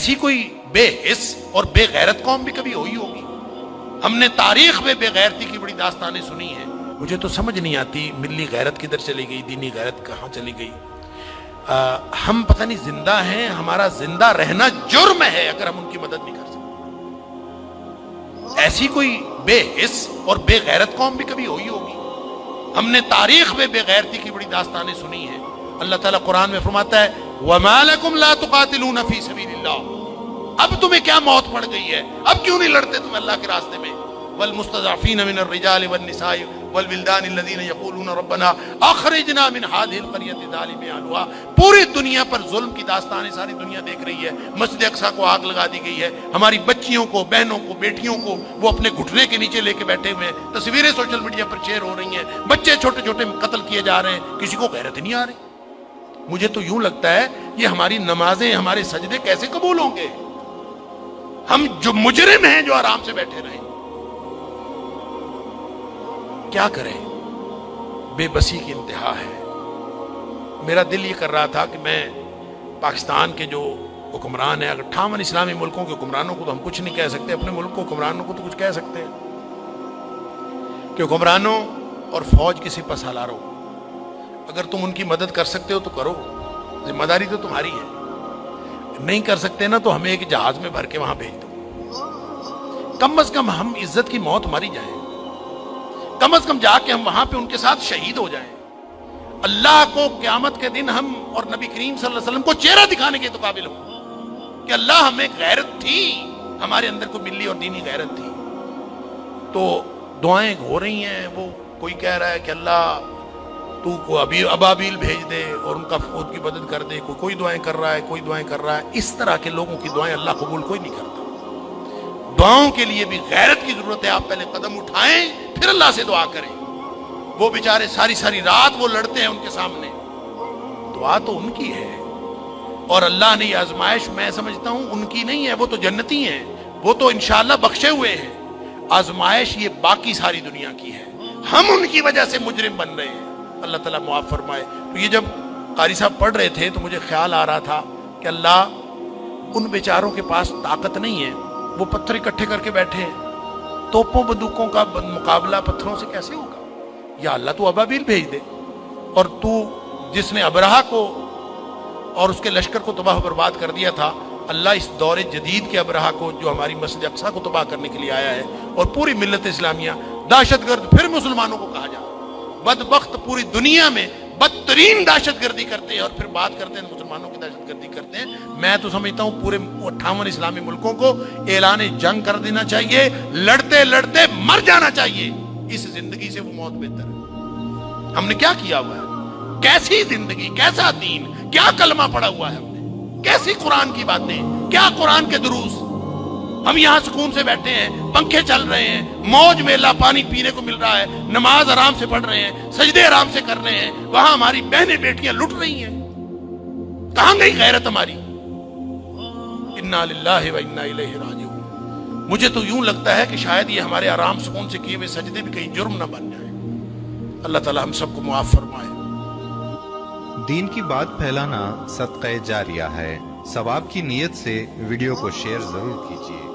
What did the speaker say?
ایسی کوئی بے حس اور بے غیرت قوم بھی کبھی ہوئی ہوگی؟ ہم نے تاریخ میں بے غیرتی کی بڑی داستانیں سنی ہیں. مجھے تو سمجھ نہیں آتی ملی غیرت کدھر چلی گئی، دینی غیرت کہاں چلی گئی. ہم پتہ نہیں زندہ ہیں، ہمارا زندہ رہنا جرم ہے اگر ہم ان کی مدد نہیں کر سکتے. ایسی کوئی بے حس اور بے غیرت قوم بھی کبھی ہوئی ہوگی؟ ہم نے تاریخ میں بے غیرتی کی بڑی داستانیں سنی ہیں. اللہ تعالیٰ قرآن میں فرماتا ہے وَمَا لَكُمْ لَا تُقَاتِلُونَ فِي سَبِيلِ اللَّهِ، اب تمہیں کیا موت پڑ گئی ہے، اب کیوں نہیں لڑتے تم اللہ کے راستے میں. وَالْمُسْتَضْعَفِينَ مِنَ الرِّجَالِ وَالنِّسَاءِ وَالْوِلْدَانِ الَّذِينَ يَقُولُونَ رَبَّنَا أَخْرِجْنَا مِنْ هَذِهِ الْقَرْيَةِ الظَّالِمِ أَهْلُهَا. پوری دنیا پر ظلم کی داستانیں ساری دنیا دیکھ رہی ہے. مسجد اقصیٰ کو آگ لگا دی گئی ہے، ہماری بچیوں کو، بہنوں کو، بیٹیوں کو وہ اپنے گھٹنے کے نیچے لے کے بیٹھے ہوئے ہیں. تصویریں سوشل میڈیا پر شیئر ہو رہی ہیں، بچے چھوٹے چھوٹے قتل کیے جا رہے ہیں. کسی کو غیرت نہیں آ رہی. مجھے تو یوں لگتا ہے یہ ہماری نمازیں، ہمارے سجدے کیسے قبول ہوں گے؟ ہم جو مجرم ہیں جو آرام سے بیٹھے رہیں. کیا کریں؟ بے بسی کی انتہا ہے. میرا دل یہ کر رہا تھا کہ میں پاکستان کے جو حکمران ہیں، اگر 58 اسلامی ملکوں کے حکمرانوں کو تو ہم کچھ نہیں کہہ سکتے، اپنے ملک کو حکمرانوں کو تو کچھ کہہ سکتے ہیں کہ حکمرانوں اور فوج کی سپہ سالاروں، اگر تم ان کی مدد کر سکتے ہو تو کرو، ذمہ داری تو تمہاری ہے. نہیں کر سکتے نا تو ہمیں ایک جہاز میں بھر کے وہاں بھیج دو. کم از کم ہم عزت کی موت ماری جائیں، کم از کم جا کے ہم وہاں پہ ان کے ساتھ شہید ہو جائیں. اللہ کو قیامت کے دن ہم اور نبی کریم صلی اللہ علیہ وسلم کو چہرہ دکھانے کے تو قابل ہو کہ اللہ ہمیں غیرت تھی، ہمارے اندر کو ملی اور دینی غیرت تھی. تو دعائیں ہو رہی ہیں، وہ کوئی کہہ رہا ہے کہ اللہ تو کو ابھی ابابیل بھیج دے اور ان کا فوج کی مدد کر دے، کوئی دعائیں کر رہا ہے، کوئی دعائیں کر رہا ہے. اس طرح کے لوگوں کی دعائیں اللہ قبول کوئی نہیں کرتا. دعاؤں کے لیے بھی غیرت کی ضرورت ہے. آپ پہلے قدم اٹھائیں پھر اللہ سے دعا کریں. وہ بیچارے ساری ساری رات وہ لڑتے ہیں ان کے سامنے، دعا تو ان کی ہے. اور اللہ نے یہ آزمائش میں سمجھتا ہوں ان کی نہیں ہے، وہ تو جنتی ہیں، وہ تو انشاءاللہ بخشے ہوئے ہیں. آزمائش یہ باقی ساری دنیا کی ہے، ہم ان کی وجہ سے مجرم بن رہے ہیں. اللہ تعالیٰ معاف فرمائے. تو یہ جب قاری صاحب پڑھ رہے تھے تو مجھے خیال آ رہا تھا کہ اللہ ان بیچاروں کے پاس طاقت نہیں ہے، وہ پتھر اکٹھے کر کے بیٹھے ہیں. توپوں بندوقوں کا مقابلہ پتھروں سے کیسے ہوگا؟ یا اللہ تو ابابیل بھیج دے. اور تو جس نے ابرہہ کو اور اس کے لشکر کو تباہ و برباد کر دیا تھا، اللہ اس دور جدید کے ابرہہ کو جو ہماری مسجد اقصیٰ کو تباہ کرنے کے لیے آیا ہے اور پوری ملت اسلامیہ دہشت گرد پھر مسلمانوں کو کہا جا، بدبخت پوری دنیا میں بدترین دہشت گردی کرتے ہیں اور پھر بات کرتے ہیں مسلمانوں کی دہشت گردی کرتے ہیں. میں تو سمجھتا ہوں پورے 58 اسلامی ملکوں کو اعلان جنگ کر دینا چاہیے، لڑتے لڑتے مر جانا چاہیے. اس زندگی سے وہ موت بہتر ہے. ہم نے کیا کیا ہوا ہے؟ کیسی زندگی، کیسا دین، کیا کلمہ پڑا ہوا ہے ہم نے، کیسی قرآن کی باتیں، کیا قرآن کے دروس. ہم یہاں سکون سے بیٹھے ہیں، پنکھے چل رہے ہیں، موج میلہ پانی پینے کو مل رہا ہے، نماز آرام سے پڑھ رہے ہیں، سجدے آرام سے کر رہے ہیں. وہاں ہماری بہنیں بیٹیاں لٹ رہی ہیں. کہاں گئی غیرت ہماری؟ انا للہ و انا الیہ راجعون. مجھے تو یوں لگتا ہے کہ شاید یہ ہمارے آرام سکون سے کیے ہوئے سجدے بھی کہیں جرم نہ بن جائیں. اللہ تعالی ہم سب کو معاف فرمائے. دین کی بات پھیلانا صدقہ جاریہ ہے. ثواب کی نیت سے ویڈیو کو شیئر ضرور کیجیے.